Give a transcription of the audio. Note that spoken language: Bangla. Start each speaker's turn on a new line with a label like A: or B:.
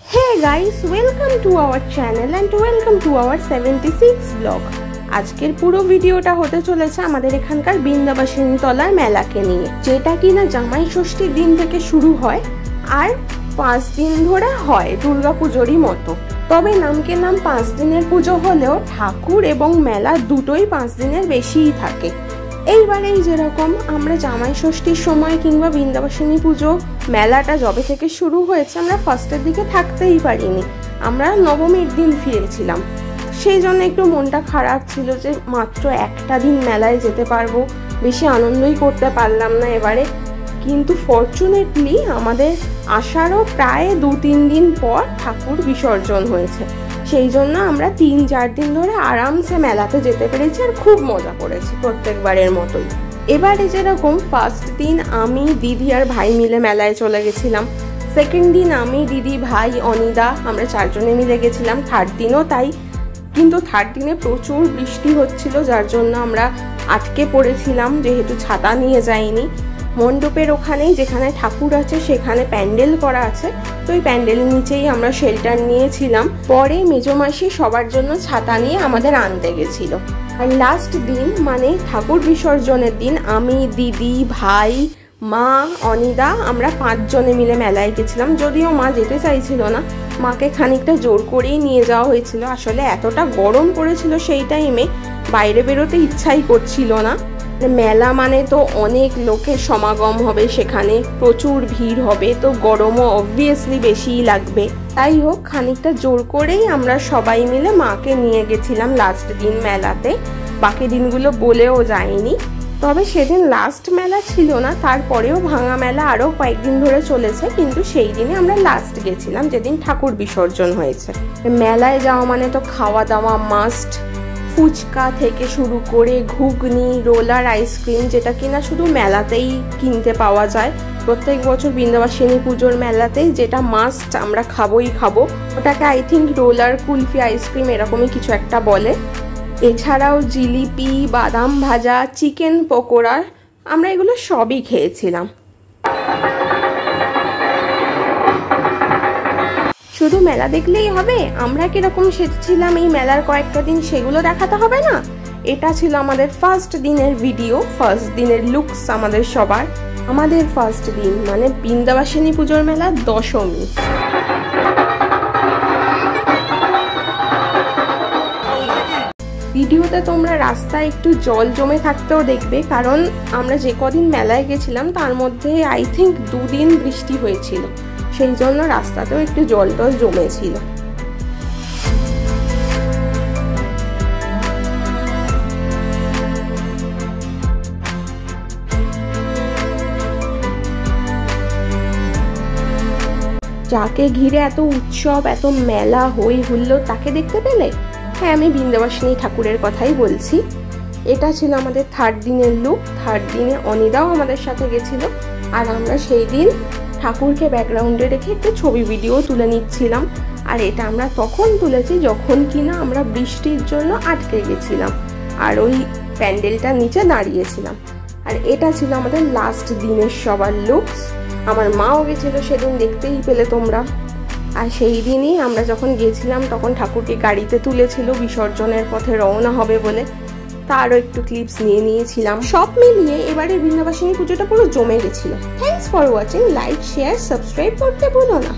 A: Hey guys, welcome to our channel and welcome to our 76 vlog. আজকের পুরো ভিডিওটা হতে চলেছে আমাদের এখানকার বৃন্দাবাসিনী তলার মেলাকে নিয়ে, যেটা কিনা জামাই ষষ্ঠীর দিন থেকে শুরু হয় আর 5 দিন ধরে হয় দুর্গাপুজোরই মতো। তবে নামকে নাম 5 দিনের পুজো হলেও ঠাকুর এবং মেলা দুটোই 5 দিনের বেশিই থাকে। এইবারেই যেরকম আমরা জামাই ষষ্ঠীর সময় কিংবা বৃন্দাবাসিনী পুজো মেলাটা যবে থেকে শুরু হয়েছে আমরা ফার্স্টের দিকে থাকতেই পারিনি, আমরা নবমীর দিন ফিরেছিলাম। সেই জন্য একটু মনটা খারাপ ছিল যে মাত্র একটা দিন মেলায় যেতে পারবো, বেশি আনন্দই করতে পারলাম না এবারে। কিন্তু ফরচুনেটলি আমাদের আসারও প্রায় 2-3 দিন পর ঠাকুর বিসর্জন হয়েছে, সেই জন্য আমরা 3-4 দিন ধরে আরামসে মেলাতে যেতে পেরেছি আর খুব মজা করেছি প্রত্যেকবারের মতোই। এবারে যেরকম ফার্স্ট দিন আমি, দিদি আর ভাই মিলে মেলায় চলে গেছিলাম, সেকেন্ড দিন আমি, দিদি, ভাই, অনিদা আমরা 4 জনে মিলে গেছিলাম, থার্ড দিনও তাই। কিন্তু থার্ড দিনে প্রচুর বৃষ্টি হচ্ছিল, যার জন্য আমরা আটকে পড়েছিলাম যেহেতু ছাতা নিয়ে যাইনি। মণ্ডপের ওখানেই যেখানে ঠাকুর আছে সেখানে প্যান্ডেল করা আছে, তো ওই প্যান্ডেলের নিচেই আমরা শেল্টার নিয়েছিলাম। পরে মেজমাসি সবার জন্য ছাতা নিয়ে আমাদের আনতে গেছিল। আর লাস্ট দিন মানে ঠাকুর বিসর্জনের দিন আমি, দিদি, ভাই, মা, অনিদা আমরা 5 জনে মিলে মেলায় গেছিলাম। যদিও মা যেতে চাইছিল না, মাকে খানিকটা জোর করেই নিয়ে যাওয়া হয়েছিল। আসলে এতটা গরম পড়েছিল সেই টাইমে, বাইরে বেরোতে ইচ্ছাই করছিল না। মেলা মানে তো অনেক লোকের সমাগম হবে, সেখানে প্রচুর ভিড় হবে, তো গরমও অবভিয়াসলি বেশিই লাগবে। তাই হোক খানিকটা জোর করেই আমরা সবাই মিলে মাকে নিয়ে গেছিলাম লাস্ট দিন মেলাতে। বাকি দিনগুলো বলেও যায়নি। তবে সেদিন লাস্ট মেলা ছিল না, তারপরেও ভাঙা মেলা আরও কয়েকদিন ধরে চলেছে, কিন্তু সেই দিনে আমরা লাস্ট গেছিলাম যেদিন ঠাকুর বিসর্জন হয়েছে। মেলায় যাওয়া মানে তো খাওয়া দাওয়া মাস্ট, ফুচকা থেকে শুরু করে ঘুগনি, রোলার আইসক্রিম, যেটা কিনা শুধু মেলাতেই কিনতে পাওয়া যায়। প্রত্যেক বছর বৃন্দাবাসিনী পুজোর মেলাতেই যেটা মাস্ট আমরা খাবোই খাবো, ওটাকে I think roller kulfi ice cream এরকমই কিছু একটা বলে। এছাড়াও জিলিপি, বাদাম ভাজা, চিকেন পকোড়া, আমরা এগুলো সবই খেয়েছিলাম। শুধু মেলা দেখলেই হবে? আমরা কিরকম সেজেছিলাম এই মেলার কয়েকটা দিন সেগুলো দেখাতে হবে না? এটা ছিল আমাদের ফার্স্ট দিনের ভিডিও, ফার্স্ট দিনের লুকস আমাদের সবার। আমাদের ফার্স্ট দিন মানে বৃন্দাবাসিনী পুজোর মেলা দশমী। ভিডিওতে তোমরা রাস্তায় একটু জল জমে থাকতেও দেখবে, কারণ আমরা যে কদিন মেলায় গেছিলাম তার মধ্যে আই থিঙ্ক 2 দিন বৃষ্টি হয়েছিল, সেই জন্য রাস্তাতেও একটু জল টল জমেছিল। যাকে ঘিরে এত উৎসব, এত মেলা হই হুল্লোড়, তাকে দেখতে পেলে? হ্যাঁ, আমি বৃন্দাবাসিনী ঠাকুরের কথাই বলছি। এটা ছিল আমাদের থার্ড দিনের লুক। থার্ড দিনে অনিদাও আমাদের সাথে গেছিল, আর আমরা সেই দিন ঠাকুরকে ব্যাকগ্রাউন্ডে রেখে একটু ছবি ভিডিও তুলে নিচ্ছিলাম। আর এটা আমরা তখন তুলেছি যখন কিনা আমরা বৃষ্টির জন্য আটকে গেছিলাম আর ওই প্যান্ডেলটার নিচে দাঁড়িয়েছিলাম। আর এটা ছিল আমাদের লাস্ট দিনের সবার লুকস। আমার মাও গেছিল সেদিন, দেখতেই পেলে তোমরা। আর সেই দিনই আমরা যখন গেছিলাম তখন ঠাকুরকে গাড়িতে তুলেছিল বিসর্জনের পথে রওনা হবে বলে, তারও একটু ক্লিপস নিয়ে নিয়েছিলাম। সব মিলিয়ে এবারে বৃন্দাবাসিনী পুজোটা পুরো জমে গেছিল। Thanks for watching, like, share, subscribe করতে ভুলো না।